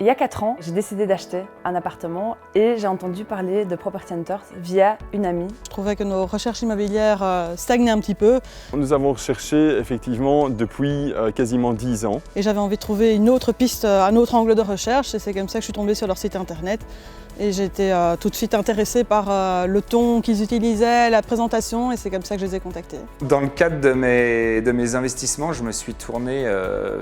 Il y a 4 ans, j'ai décidé d'acheter un appartement et j'ai entendu parler de Property Hunters via une amie. Je trouvais que nos recherches immobilières stagnaient un petit peu. Nous avons recherché effectivement depuis quasiment 10 ans. Et j'avais envie de trouver une autre piste, un autre angle de recherche et c'est comme ça que je suis tombée sur leur site internet. Et j'ai été tout de suite intéressée par le ton qu'ils utilisaient, la présentation et c'est comme ça que je les ai contactés. Dans le cadre de mes investissements, je me suis tourné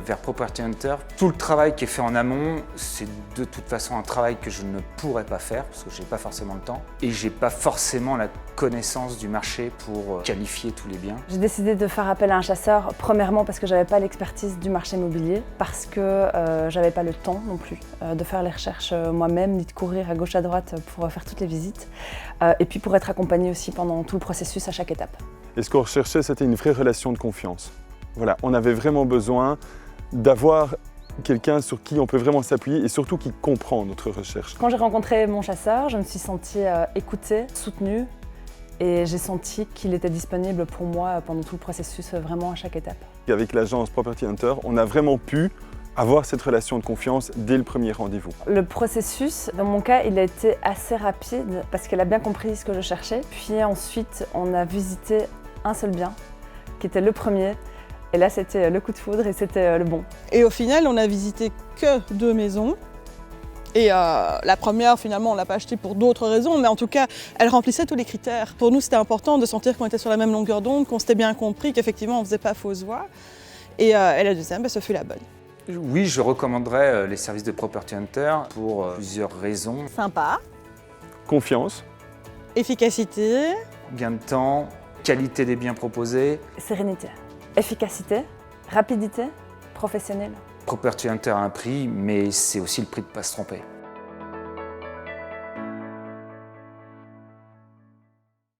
vers Property Hunter. Tout le travail qui est fait en amont, c'est de toute façon un travail que je ne pourrais pas faire parce que je n'ai pas forcément le temps et je n'ai pas forcément la connaissance du marché pour qualifier tous les biens. J'ai décidé de faire appel à un chasseur, premièrement parce que je n'avais pas l'expertise du marché immobilier, parce que je n'avais pas le temps non plus de faire les recherches moi-même, ni de courir à gauche à droite pour faire toutes les visites, et puis pour être accompagnée aussi pendant tout le processus à chaque étape. Et ce qu'on recherchait, c'était une vraie relation de confiance. Voilà, on avait vraiment besoin d'avoir quelqu'un sur qui on peut vraiment s'appuyer et surtout qui comprend notre recherche. Quand j'ai rencontré mon chasseur, je me suis sentie écoutée, soutenue et j'ai senti qu'il était disponible pour moi pendant tout le processus, vraiment à chaque étape. Et avec l'agence Property Hunter, on a vraiment pu avoir cette relation de confiance dès le premier rendez-vous. Le processus, dans mon cas, il a été assez rapide parce qu'elle a bien compris ce que je cherchais. Puis ensuite, on a visité un seul bien, qui était le premier. Et là, c'était le coup de foudre et c'était le bon. Et au final, on a visité que 2 maisons. Et la première, finalement, on ne l'a pas achetée pour d'autres raisons, mais en tout cas, elle remplissait tous les critères. Pour nous, c'était important de sentir qu'on était sur la même longueur d'onde, qu'on s'était bien compris, qu'effectivement, on ne faisait pas fausse voie. Et la deuxième, ce fut la bonne. Oui, je recommanderais les services de Property Hunter pour plusieurs raisons. Sympa. Confiance. Efficacité. Gain de temps, qualité des biens proposés. Sérénité, efficacité, rapidité, professionnel. Property Hunter a un prix, mais c'est aussi le prix de ne pas se tromper.